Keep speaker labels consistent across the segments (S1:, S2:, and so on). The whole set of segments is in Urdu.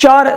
S1: 4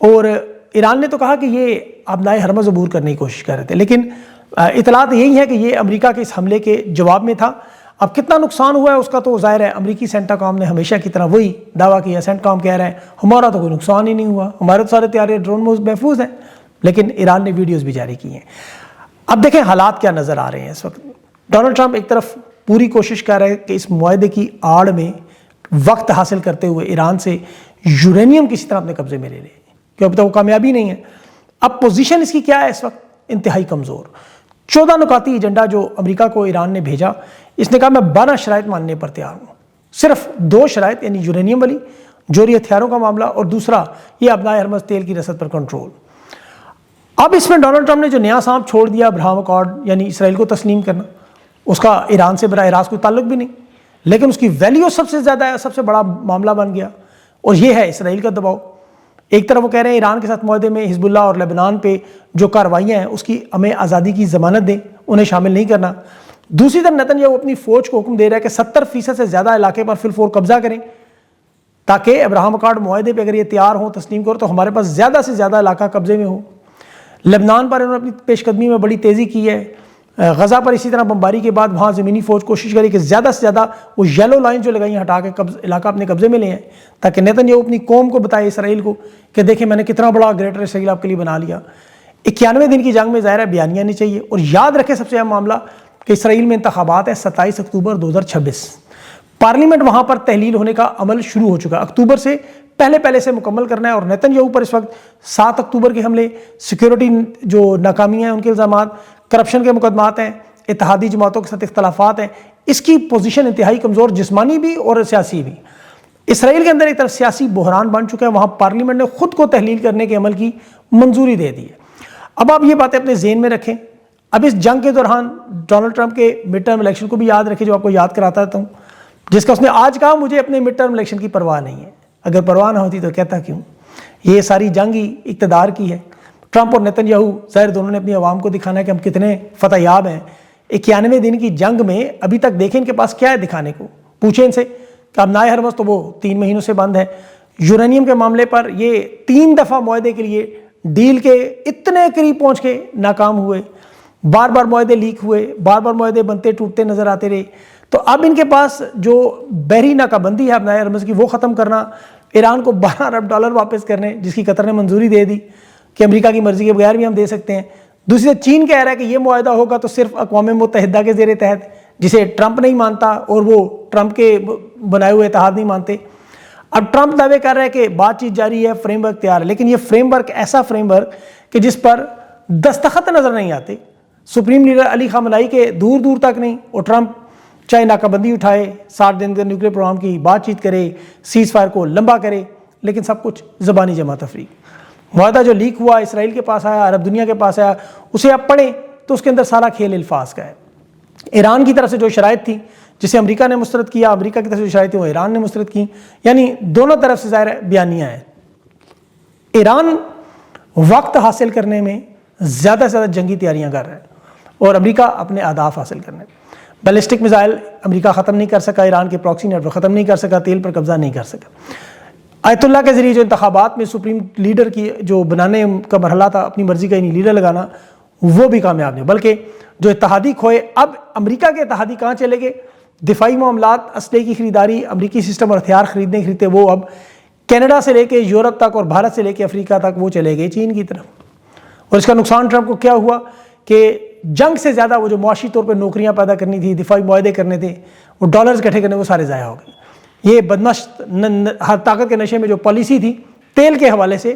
S1: اور ایران نے تو کہا کہ یہ آبنائے حرمز عبور کرنے کی کوشش کر رہے تھے، لیکن اطلاعات یہی ہے کہ یہ امریکہ کے اس حملے کے جواب میں تھا۔ اب کتنا نقصان ہوا ہے اس کا تو ظاہر ہے امریکی سینٹا کام نے ہمیشہ کی طرح وہی دعویٰ کیا، سینٹ کام کہہ رہے ہیں ہمارا تو کوئی نقصان ہی نہیں ہوا، ہمارے تو سارے طیارے ڈرون محفوظ ہیں، لیکن ایران نے ویڈیوز بھی جاری کی ہیں۔ اب دیکھیں حالات کیا نظر آ رہے ہیں اس وقت۔ ڈونلڈ ٹرمپ ایک طرف پوری کوشش کر رہے ہیں کہ اس معاہدے کی آڑ میں وقت حاصل کرتے ہوئے ایران سے یورینیم کسی طرح اپنے قبضے میں لے لے، کہ اب تک وہ کامیابی نہیں ہے۔ اب پوزیشن اس کی کیا ہے اس وقت؟ انتہائی کمزور۔ 14 نکاتی ایجنڈا جو امریکہ کو ایران نے بھیجا، اس نے کہا میں 12 شرائط ماننے پر تیار ہوں، صرف 2 شرائط، یعنی یورینیم والی جوہری ہتھیاروں کا معاملہ، اور دوسرا یہ آبنائے حرمز تیل کی رسد پر کنٹرول۔ اب اس میں ڈونلڈ ٹرمپ نے جو نیا سانپ چھوڑ دیا ابراہم اکارڈ، یعنی اسرائیل کو تسلیم کرنا، اس کا ایران سے براہ راست کوئی تعلق بھی نہیں، لیکن اس کی ویلیو سب سے زیادہ ہے، سب سے بڑا معاملہ بن گیا، اور یہ ہے اسرائیل کا دباؤ۔ ایک طرف وہ کہہ رہے ہیں ایران کے ساتھ معاہدے میں حزب اللہ اور لبنان پہ جو کارروائیاں ہیں اس کی ہمیں آزادی کی ضمانت دیں، انہیں شامل نہیں کرنا۔ دوسری طرف نیتن یاہو اپنی فوج کو حکم دے رہا ہے کہ 70% سے زیادہ علاقے پر فی الفور قبضہ کریں، تاکہ ابراہم اکارڈ معاہدے پہ اگر یہ تیار ہوں تسلیم کرو تو ہمارے پاس زیادہ سے زیادہ علاقہ قبضے میں ہو۔ لبنان پر انہوں نے اپنی پیش قدمی میں بڑی تیزی کی ہے۔ غزہ پر اسی طرح بمباری کے بعد وہاں زمینی فوج کوشش کری کہ زیادہ سے زیادہ وہ یلو لائن جو لگائی ہیں ہٹا کے علاقہ اپنے قبضے میں لے ہیں، تاکہ نیتن یاہو اپنی قوم کو بتائے اسرائیل کو کہ دیکھیں میں نے کتنا بڑا گریٹر اسرائیل آپ کے لیے بنا لیا۔ 91 دن کی جنگ میں ظاہر ہے بیانیہ نہیں چاہیے، اور یاد رکھیں سب سے اہم معاملہ کہ اسرائیل میں انتخابات ہیں 27 اکتوبر 2026۔ پارلیمنٹ وہاں پر تحلیل ہونے کا عمل شروع ہو چکا ہے، اکتوبر سے پہلے سے مکمل کرنا ہے، اور نیتن یاہو پر اس وقت 7 اکتوبر کے حملے، سیکیورٹی جو ناکامیاں ہیں ان کے الزامات، کرپشن کے مقدمات ہیں، اتحادی جماعتوں کے ساتھ اختلافات ہیں، اس کی پوزیشن انتہائی کمزور، جسمانی بھی اور سیاسی بھی۔ اسرائیل کے اندر ایک طرف سیاسی بحران بن چکا ہے، وہاں پارلیمنٹ نے خود کو تحلیل کرنے کے عمل کی منظوری دے دی ہے۔ اب آپ یہ باتیں اپنے ذہن میں رکھیں۔ اب اس جنگ کے دوران ڈونلڈ ٹرمپ کے مڈ ٹرم الیکشن کو بھی یاد رکھیں، جو آپ کو یاد کراتا رہتا ہوں، جس کا اس نے آج کہا مجھے اپنے مڈ ٹرم الیکشن کی پرواہ نہیں ہے۔ اگر پرواہ نہ ہوتی تو کہتا کیوں؟ یہ ساری جنگ ہی اقتدار کی ہے۔ ٹرمپ اور نیتن یاہو ظاہر دونوں نے اپنی عوام کو دکھانا ہے کہ ہم کتنے فتح یاب ہیں۔ 91 دن کی جنگ میں ابھی تک دیکھیں ان کے پاس کیا ہے دکھانے کو، پوچھیں ان سے کہ آبنائے حرمز تو وہ 3 مہینوں سے بند ہے۔ یورینیم کے معاملے پر یہ 3 دفعہ معاہدے کے لیے ڈیل کے اتنے قریب پہنچ کے ناکام ہوئے، بار بار معاہدے لیک ہوئے، بار بار معاہدے بنتے ٹوٹتے نظر آتے رہے۔ تو اب ان کے پاس جو بحری ناکہ بندی ہے آبنائے حرمز کی، وہ ختم کرنا، ایران کو $12 ارب واپس کرنے، جس کی قطر نے منظوری دے دی کہ امریکہ کی مرضی کے بغیر بھی ہم دے سکتے ہیں۔ دوسری طرف چین کہہ رہا ہے کہ یہ معاہدہ ہوگا تو صرف اقوام متحدہ کے زیر تحت، جسے ٹرمپ نہیں مانتا اور وہ ٹرمپ کے بنائے ہوئے اتحاد نہیں مانتے۔ اب ٹرمپ دعوے کر رہا ہے کہ بات چیت جاری ہے، فریم ورک تیار ہے، لیکن یہ فریم ورک ایسا فریم ورک کہ جس پر دستخط نظر نہیں آتے، سپریم لیڈر علی خامنائی کے دور دور تک نہیں، اور ٹرمپ چاہے ناکہ بندی اٹھائے، 60 دن کے نیوکلیر پروگرام کی بات چیت کرے، سیز فائر کو لمبا کرے، لیکن سب کچھ زبانی جمع تفریق۔ معاہدہ جو لیک ہوا اسرائیل کے پاس آیا، عرب دنیا کے پاس آیا، اسے آپ پڑھیں تو اس کے اندر سارا کھیل الفاظ کا ہے۔ ایران کی طرف سے جو شرائط تھی جسے امریکہ نے مسترد کیا، امریکہ کی طرف سے جو شرائط تھی وہ ایران نے مسترد کی، یعنی دونوں طرف سے ظاہر بیانیہ ہے۔ ایران وقت حاصل کرنے میں زیادہ سے زیادہ جنگی تیاریاں کر رہا ہے، اور امریکہ اپنے اہداف حاصل کرنے۔ بیلسٹک میزائل امریکہ ختم نہیں کر سکا، ایران کے پراکسی نیٹ ورک ختم نہیں کر سکا، تیل پر قبضہ نہیں کر سکا۔ آیت اللہ کے ذریعے جو انتخابات میں سپریم لیڈر کی جو بنانے کا مرحلہ تھا، اپنی مرضی کا یعنی لیڈر لگانا، وہ بھی کامیاب نہیں، بلکہ جو اتحادی کھوئے، اب امریکہ کے اتحادی کہاں چلے گئے؟ دفاعی معاملات، اسلحے کی خریداری، امریکی سسٹم اور ہتھیار خریدتے وہ اب کینیڈا سے لے کے یورپ تک اور بھارت سے لے کے افریقہ تک وہ چلے گئے چین کی طرف۔ اور اس کا نقصان ٹرمپ کو کیا ہوا کہ جنگ سے زیادہ وہ جو معاشی طور پہ نوکریاں پیدا کرنی تھی، دفاعی معاہدے کرنے تھے، وہ ڈالرز اکٹھے کرنے، وہ سارے ضائع ہو گئے۔ یہ بدمست طاقت کے نشے میں جو پالیسی تھی تیل کے حوالے سے،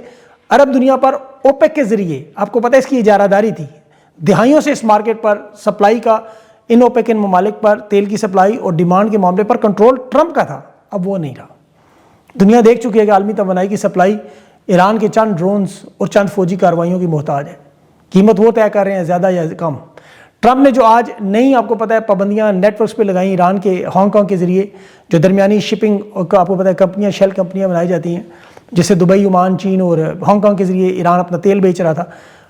S1: عرب دنیا پر اوپیک کے ذریعے، آپ کو پتہ ہے اس کی اجارہ داری تھی، دہائیوں سے اس مارکیٹ پر سپلائی کا، ان اوپیک ان ممالک پر تیل کی سپلائی اور ڈیمانڈ کے معاملے پر کنٹرول ٹرمپ کا تھا، اب وہ نہیں رہا۔ دنیا دیکھ چکی ہے کہ عالمی توانائی کی سپلائی ایران کے چند ڈرونز اور چند فوجی کارروائیوں کی محتاج ہے، قیمت وہ طے کر رہے ہیں زیادہ یا کم۔ ٹرمپ نے جو آج نئی، آپ کو پتہ ہے، پابندیاں نیٹ ورکس پہ لگائیں ایران کے، ہانگ کانگ کے ذریعے جو درمیانی شپنگ کا آپ کو پتہ ہے کمپنیاں، شیل کمپنیاں بنائی جاتی ہیں، جیسے دبئی، عمان، چین اور ہانگ کانگ کے ذریعے ایران اپنا تیل بیچ رہا تھا۔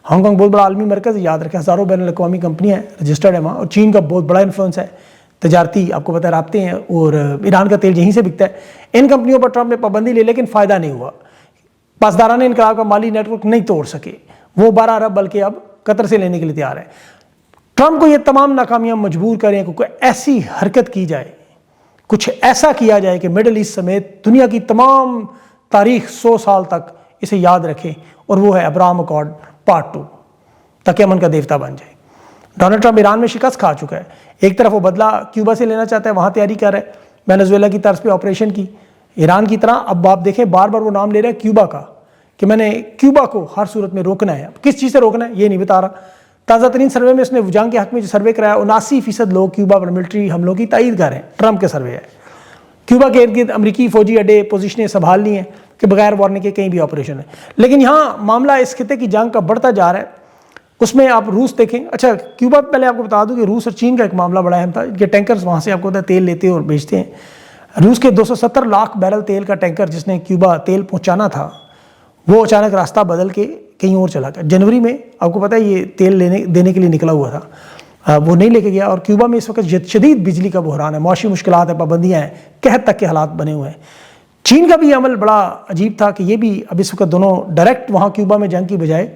S1: ہانگ کانگ بہت بڑا عالمی مرکز ہے، یاد رکھیں، ہزاروں بین الاقوامی کمپنیاں ہیں رجسٹرڈ ہیں وہاں، اور چین کا بہت بڑا انفلوئنس ہے، تجارتی آپ کو پتہ ہے رابطے ہیں، اور ایران کا تیل یہیں سے بکتا ہے۔ ان کمپنیوں پر ٹرمپ نے پابندی لی، لیکن فائدہ نہیں ہوا۔ پاسداران انقلاب کا مالی نیٹ ورک نہیں توڑ سکے، وہ 12 ارب بلکہ اب قطر سے لینے کے لیے تیار ہے۔ ٹرمپ کو یہ تمام ناکامیاں مجبور کریں کہ کوئی ایسی حرکت کی جائے، کچھ ایسا کیا جائے کہ مڈل ایسٹ سمیت دنیا کی تمام تاریخ 100 سال تک اسے یاد رکھے، اور وہ ہے ابراہم اکارڈ پارٹ 2، تاکہ امن کا دیوتا بن جائے۔ ڈونلڈ ٹرمپ ایران میں شکست کھا چکا ہے، ایک طرف وہ بدلہ کیوبا سے لینا چاہتا ہے، وہاں تیاری کر رہا ہے، وینزویلا کی طرز پہ آپریشن کی، ایران کی طرح اب آپ دیکھیں بار بار وہ نام لے رہا ہے کیوبا کا، کہ میں نے کیوبا کو ہر صورت میں روکنا ہے۔ کس چیز سے روکنا ہے یہ نہیں بتا رہا۔ تازہ ترین سروے میں اس نے جنگ کے حق میں جو سروے کرایا، 79% لوگ کیوبا پر ملٹری حملوں کی تائید کر رہے ہیں، ٹرمپ کے سروے ہے۔ کیوبا کے ارد گرد امریکی فوجی اڈے پوزیشنیں سنبھال لی ہیں کہ بغیر وارننگ کے کہیں بھی آپریشن ہے، لیکن یہاں معاملہ اس خطے کی جنگ کا بڑھتا جا رہا ہے۔ اس میں آپ روس دیکھیں، اچھا کیوبا پہلے آپ کو بتا دوں کہ روس اور چین کا ایک معاملہ بڑا اہم تھا، کہ ٹینکرز وہاں سے آپ کو پتا ہے تیل لیتے اور بیچتے ہیں۔ روس کے 270 لاکھ بیرل تیل کا ٹینکر جس نے کیوبا تیل پہنچانا تھا، وہ اچانک راستہ بدل کے کہیں اور چلا گیا۔ جنوری میں آپ کو پتا ہے یہ تیل دینے کے لیے نکلا ہوا تھا، وہ نہیں لے کے گیا، اور کیوبا میں اس وقت شدید بجلی کا بحران ہے، معاشی مشکلات ہیں، پابندیاں ہیں، قحط تک کے حالات بنے ہوئے ہیں۔ چین کا بھی عمل بڑا عجیب تھا کہ یہ بھی اب اس وقت دونوں ڈائریکٹ وہاں کیوبا میں جنگ کی بجائے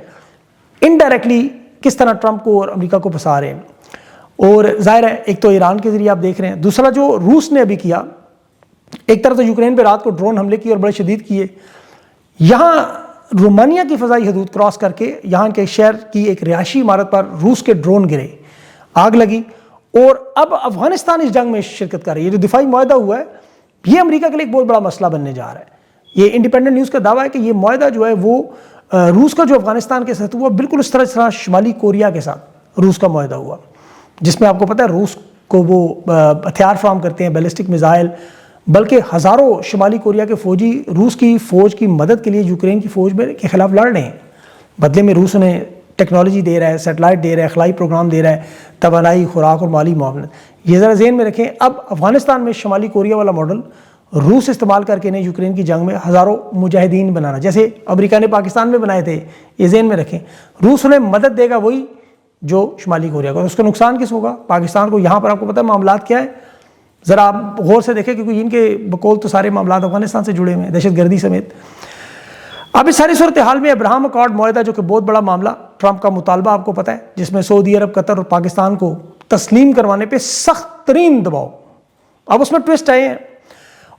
S1: انڈائریکٹلی کس طرح ٹرمپ کو اور امریکہ کو پھنسا رہے ہیں۔ اور ظاہر ہے ایک تو ایران کے ذریعے آپ دیکھ رہے ہیں، دوسرا جو روس نے ابھی کیا، ایک طرف تو یوکرین پہ رات کو ڈرون حملے کیے اور بڑے شدید کیے، یہاں رومانیہ کی فضائی حدود کراس کر کے یہاں کے شہر کی ایک رہائشی عمارت پر روس کے ڈرون گرے، آگ لگی، اور اب افغانستان اس جنگ میں شرکت کر رہی ہے۔ یہ جو دفاعی معاہدہ ہوا ہے یہ امریکہ کے لیے ایک بہت بڑا مسئلہ بننے جا رہا ہے۔ یہ انڈیپینڈنٹ نیوز کا دعویٰ ہے کہ یہ معاہدہ جو ہے وہ روس کا جو افغانستان کے ساتھ ہوا بالکل اس طرح شمالی کوریا کے ساتھ روس کا معاہدہ ہوا، جس میں آپ کو پتہ ہے روس کو وہ ہتھیار فراہم کرتے ہیں، بیلسٹک میزائل، بلکہ ہزاروں شمالی کوریا کے فوجی روس کی فوج کی مدد کے لیے یوکرین کی فوج کے خلاف لڑ رہے ہیں۔ بدلے میں روس انہیں ٹیکنالوجی دے رہا ہے، سیٹلائٹ دے رہا ہے، خلائی پروگرام دے رہا ہے، توانائی، خوراک اور مالی معاونت۔ یہ ذرا ذہن میں رکھیں، اب افغانستان میں شمالی کوریا والا ماڈل روس استعمال کر کے انہیں یوکرین کی جنگ میں ہزاروں مجاہدین بنانا، جیسے امریکہ نے پاکستان میں بنائے تھے، یہ ذہن میں رکھیں۔ روس انہیں مدد دے گا وہی جو شمالی کوریا کو، اس کا نقصان کس ہوگا؟ پاکستان کو۔ یہاں پر آپ کو پتہ ہے معاملات کیا ہے، ذرا آپ غور سے دیکھیں، کیونکہ ان کے بقول تو سارے معاملات افغانستان سے جڑے ہوئے ہیں، دہشت گردی سمیت۔ اب اس ساری صورتحال میں ابراہم اکارڈ معاہدہ جو کہ بہت بڑا معاملہ، ٹرمپ کا مطالبہ آپ کو پتہ ہے، جس میں سعودی عرب، قطر اور پاکستان کو تسلیم کروانے پہ سخت ترین دباؤ، اب اس میں ٹوسٹ آئے ہیں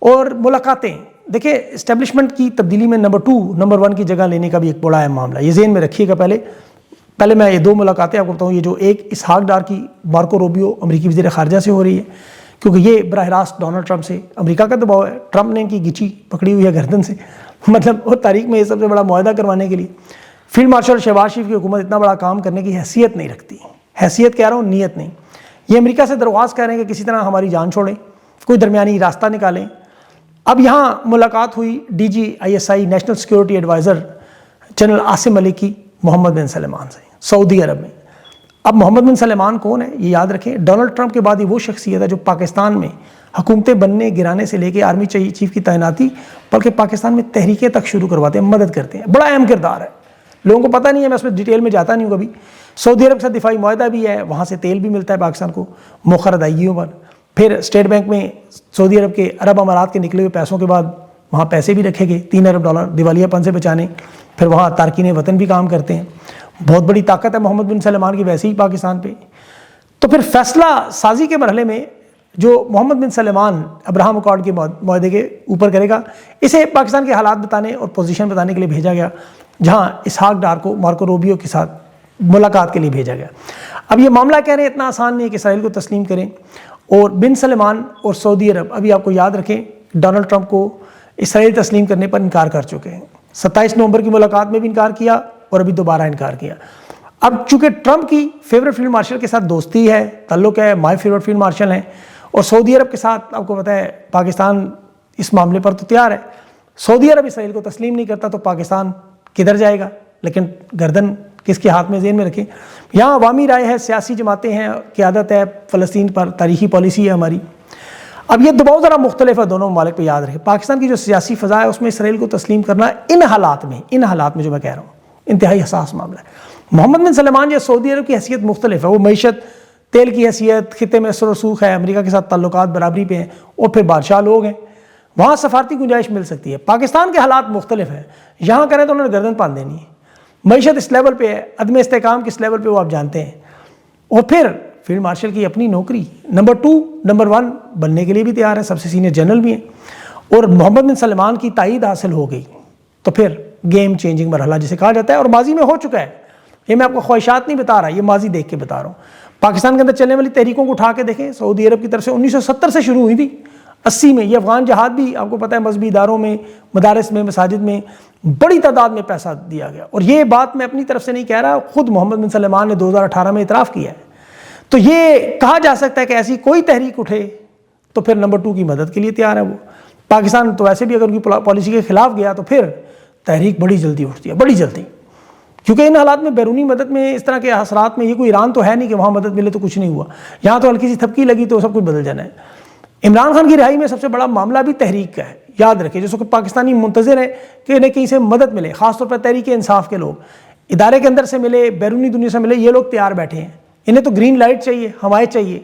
S1: اور ملاقاتیں۔ دیکھیں اسٹیبلشمنٹ کی تبدیلی میں نمبر 2 نمبر 1 کی جگہ لینے کا بھی ایک بڑا اہم معاملہ، یہ ذہن میں رکھیے گا۔ پہلے میں یہ 2 ملاقاتیں آپ کو بتاؤں، یہ جو ایک اسحاق ڈار کی مارکو روبیو امریکی وزیر خارجہ سے ہو رہی ہے، کیونکہ یہ براہ راست ڈونلڈ ٹرمپ سے امریکہ کا دباؤ ہے، ٹرمپ نے ان کی گچی پکڑی ہوئی ہے گردن سے، مطلب وہ تاریخ میں یہ سب سے بڑا معاہدہ کروانے کے لیے فیلڈ مارشل شہباز شریف کی حکومت اتنا بڑا کام کرنے کی حیثیت نہیں رکھتی، حیثیت کہہ رہا ہوں، نیت نہیں۔ یہ امریکہ سے درخواست کر رہے ہیں کہ کسی طرح ہماری جان چھوڑیں، کوئی درمیانی راستہ نکالیں۔ اب یہاں ملاقات ہوئی D G ISI national security adviser general Asim Ali کی محمد بن سلمان سے سعودی عرب میں۔ اب محمد بن سلمان کون ہے یہ یاد رکھیں، ڈونلڈ ٹرمپ کے بعد ہی وہ شخصیت ہے جو پاکستان میں حکومتیں بننے گرانے سے لے کے آرمی چیف کی تعیناتی، بلکہ پاکستان میں تحریکیں تک شروع کرواتے ہیں، مدد کرتے ہیں، بڑا اہم کردار ہے، لوگوں کو پتہ نہیں ہے، میں اس میں ڈیٹیل میں جاتا نہیں ہوں کبھی۔ سعودی عرب کے ساتھ دفاعی معاہدہ بھی ہے، وہاں سے تیل بھی ملتا ہے پاکستان کو مؤخر ادائیگیوں پر، پھر اسٹیٹ بینک میں سعودی عرب کے عرب امارات کے نکلے ہوئے پیسوں کے بعد وہاں پیسے بھی رکھے گئے $3 ارب دیوالیہ پن سے بچانے، پھر وہاں تارکین وطن بھی کام کرتے ہیں، بہت بڑی طاقت ہے محمد بن سلمان کی ویسے ہی پاکستان پہ۔ تو پھر فیصلہ سازی کے مرحلے میں جو محمد بن سلمان ابراہم اکارڈ کے معاہدے کے اوپر کرے گا، اسے پاکستان کے حالات بتانے اور پوزیشن بتانے کے لیے بھیجا گیا، جہاں اسحاق ڈار کو مارکو روبیو کے ساتھ ملاقات کے لیے بھیجا گیا۔ اب یہ معاملہ کہہ رہے ہیں اتنا آسان نہیں ہے کہ اسرائیل کو تسلیم کریں، اور بن سلمان اور سعودی عرب ابھی آپ کو یاد رکھیں ڈونلڈ ٹرمپ کو اسرائیل تسلیم کرنے پر انکار کر چکے ہیں، 27 نومبر کی ملاقات میں بھی انکار کیا اور ابھی دوبارہ انکار کیا۔ اب چونکہ ٹرمپ کی فیورٹ فیلڈ مارشل کے ساتھ دوستی ہے، تعلق ہے، مائی فیورٹ فیلڈ مارشل ہیں، اور سعودی عرب کے ساتھ آپ کو پتہ ہے پاکستان اس معاملے پر تو تیار ہے، سعودی عرب اسرائیل کو تسلیم نہیں کرتا تو پاکستان کدھر جائے گا؟ لیکن گردن کس کے ہاتھ میں، ذہن میں رکھیں۔ یہاں عوامی رائے ہے، سیاسی جماعتیں ہیں، قیادت ہے فلسطین پر، تاریخی پالیسی ہے ہماری۔ اب یہ دباؤ ذرا مختلف ہے دونوں ممالک پہ، یاد رکھیں پاکستان کی جو سیاسی فضا ہے اس میں اسرائیل کو تسلیم کرنا ان حالات میں جو میں کہہ رہا ہوں انتہائی حساس معاملہ ہے۔ محمد بن سلمان یا سعودی عرب کی حیثیت مختلف ہے، وہ معیشت تیل کی حیثیت، خطے میں اثر و رسوخ ہے، امریکہ کے ساتھ تعلقات برابری پہ ہیں، اور پھر بادشاہ لوگ ہیں، وہاں سفارتی گنجائش مل سکتی ہے. پاکستان کے حالات مختلف ہیں. یہاں کریں تو انہوں نے گردن باندھ دینی ہے. معیشت اس لیول پہ ہے, عدم استحکام کس لیول پہ وہ آپ جانتے ہیں. اور پھر فیلڈ مارشل کی اپنی نوکری, نمبر 2 نمبر 1 بننے کے لیے بھی تیار ہے, سب سے سینئر جنرل بھی ہیں, اور محمد بن سلمان کی تائید حاصل ہو گئی تو پھر گیم چینجنگ مرحلہ جسے کہا جاتا ہے, اور ماضی میں ہو چکا ہے. یہ میں آپ کو خواہشات نہیں بتا رہا, یہ ماضی دیکھ کے بتا رہا ہوں. پاکستان کے اندر چلنے والی تحریکوں کو اٹھا کے دیکھیں, سعودی عرب کی طرف سے 1970 سے شروع ہوئی تھی, 80 میں یہ افغان جہاد بھی آپ کو پتہ ہے مذہبی اداروں میں, مدارس میں, مساجد میں بڑی تعداد میں پیسہ دیا گیا. اور یہ بات میں اپنی طرف سے نہیں کہہ رہا, خود محمد بن سلمان نے 2018 میں اعتراف کیا ہے. تو یہ کہا جا سکتا ہے کہ ایسی کوئی تحریک اٹھے تو پھر نمبر 2 کی مدد کے لیے تیار ہے وہ. پاکستان تو ویسے بھی اگر ان کی پالیسی کے خلاف گیا تو پھر تحریک بڑی جلدی اٹھتی ہے, بڑی جلدی, کیونکہ ان حالات میں بیرونی مدد میں اس طرح کے اثرات میں یہ کوئی ایران تو ہے نہیں کہ وہاں مدد ملے تو کچھ نہیں ہوا, یہاں تو ہلکی سی تھپکی لگی تو سب کچھ بدل جانا ہے. عمران خان کی رہائی میں سب سے بڑا معاملہ بھی تحریک کا ہے, یاد رکھیں, جس کو پاکستانی منتظر ہیں کہ انہیں کہیں سے مدد ملے, خاص طور پر تحریک انصاف کے لوگ, ادارے کے اندر سے ملے, بیرونی دنیا سے ملے, یہ لوگ تیار بیٹھے ہیں. انہیں تو گرین لائٹ چاہیے, حمایت چاہیے,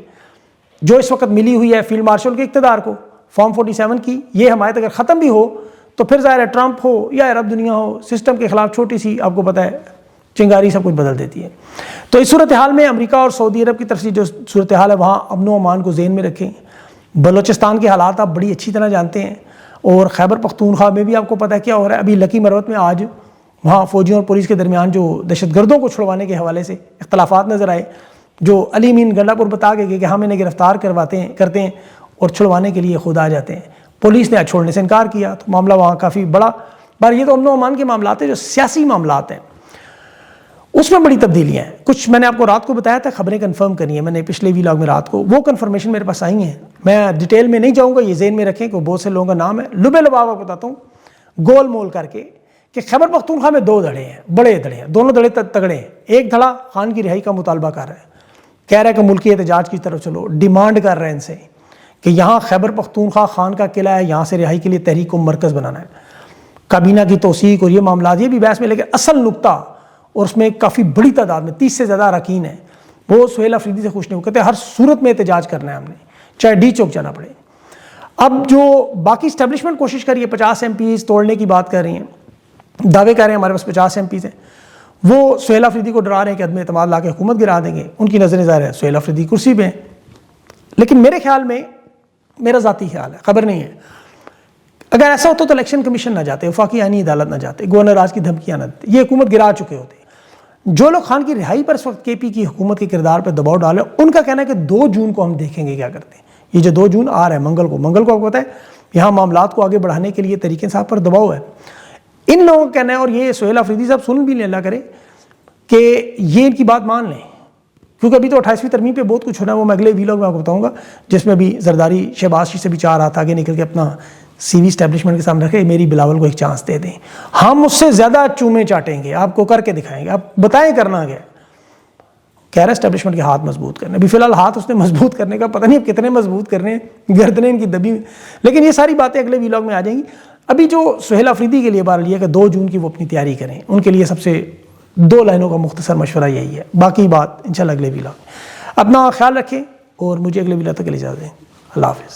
S1: جو اس وقت ملی ہوئی ہے فیلڈ مارشل کے اقتدار کو, فارم 47 کی یہ حمایت اگر ختم بھی ہو تو پھر ظاہر ہے ٹرمپ ہو یا عرب دنیا ہو, سسٹم کے خلاف چھوٹی سی آپ کو پتہ ہے چنگاری سب کچھ بدل دیتی ہے. تو اس صورتحال میں امریکہ اور سعودی عرب کی طرف سے جو صورتحال ہے وہاں امن و امان کو ذہن میں رکھیں. بلوچستان کے حالات آپ بڑی اچھی طرح جانتے ہیں, اور خیبر پختونخوا میں بھی آپ کو پتہ ہے کیا ہو رہا ہے. ابھی لکی مروت میں آج وہاں فوجیوں اور پولیس کے درمیان جو دہشت گردوں کو چھڑوانے کے حوالے سے اختلافات نظر آئے, جو علی امین گنڈا پور بتا گئے کہ ہم انہیں گرفتار کرتے ہیں اور چھڑوانے کے لیے خود آ جاتے ہیں. پولیس نے چھوڑنے سے انکار کیا تو معاملہ وہاں کافی بڑا, پر یہ تو امن و امان کے معاملات ہیں. جو سیاسی معاملات ہیں اس میں بڑی تبدیلیاں ہیں. کچھ میں نے آپ کو رات کو بتایا تھا, خبریں کنفرم کرنی ہیں میں نے پچھلے ویلاگ میں رات کو, وہ کنفرمیشن میرے پاس آئی ہیں. میں ڈیٹیل میں نہیں جاؤں گا, یہ ذہن میں رکھیں کہ بہت سے لوگوں کا نام ہے. لبے لباب آپ بتاتا ہوں گول مول کر کے کہ خیبر پختونخوا میں 2 دھڑے ہیں, بڑے دھڑے ہیں, دونوں دھڑے تگڑے ہیں. ایک دھڑا خان کی رہائی کا مطالبہ کر رہا ہے, کہہ رہا ہے کہ ملکی احتجاج کی طرف چلو, ڈیمانڈ کر رہے ہیں ان سے کہ یہاں خیبر پختونخوا خان کا قلعہ ہے, یہاں سے رہائی کے لیے تحریک کو مرکز بنانا ہے. کابینہ کی توثیق اور یہ معاملات یہ بھی بحث میں, لیکن اصل نقطہ, اور اس میں کافی بڑی تعداد میں 30 سے زیادہ اراکین ہیں, وہ سہیل افریدی سے خوش نہیں, وہ کہتے ہیں ہر صورت میں احتجاج کرنا ہے ہم نے, چاہے ڈی چوک جانا پڑے. اب جو باقی اسٹیبلشمنٹ کوشش کر رہی ہے 50 MPs توڑنے کی بات کر رہی ہیں, دعوے کر رہے ہیں ہمارے پاس 50 MPs ہیں, وہ سہیل افریدی کو ڈرا رہے ہیں کہ عدم اعتماد لا کے حکومت گرا دیں گے. ان کی نظر ظاہر ہے سہیل افریدی کرسی پہ ہیں, لیکن میرے خیال میں, میرا ذاتی خیال ہے, خبر نہیں ہے, اگر ایسا ہوتا تو الیکشن کمیشن نہ جاتے, وفاقی آئینی عدالت نہ جاتے, گورنر راج کی دھمکیاں نہ دیتے, یہ حکومت گرا چکے ہوتے. جو لوگ خان کی رہائی پر اس وقت KP کی حکومت کے کردار پر دباؤ ڈالے, ان کا کہنا ہے کہ 2 جون کو ہم دیکھیں گے کیا کرتے ہیں. یہ جو 2 جون آ رہا ہے منگل کو آپ کو پتہ ہے یہاں معاملات کو آگے بڑھانے کے لیے تحریک انصاف پر دباؤ ہے. ان لوگوں کا کہنا ہے, اور یہ سہیل افریدی صاحب سن بھی لیں, اللہ کرے کہ یہ ان کی بات مان لیں, کیونکہ ابھی تو 28ویں ترمیم پہ بہت کچھ ہونا ہے, وہ میں اگلے ویلاگ میں آپ کو بتاؤں گا, جس میں ابھی زرداری شہباز سے بھی چاہ رہا تھا آگے نکل کے اپنا CV اسٹیبلشمنٹ کے سامنے رکھے, میری بلاول کو ایک چانس دے دیں, ہم اس سے زیادہ چومے چاٹیں گے, آپ کو کر کے دکھائیں گے, آپ بتائیں کرنا گیا. کہہ رہا ہے اسٹیبلشمنٹ کے ہاتھ مضبوط کرنے, ابھی فی الحال ہاتھ اس نے مضبوط کرنے کا پتہ نہیں اب کتنے مضبوط کرنے ہیں, گردنیں ان کی دبی, لیکن یہ ساری باتیں اگلے ویلاگ میں آ جائیں گی. ابھی جو سہیل افریدی کے لیے بہرحال یہ کہ 2 جون کی وہ اپنی تیاری کریں, ان کے لیے سب سے 2 لائنوں کا مختصر مشورہ یہی ہے. باقی بات انشاءاللہ اگلے ویلاگ. اپنا خیال رکھیں اور مجھے اگلے ویلاگ تک کے لیے اجازت دیں. اللہ حافظ.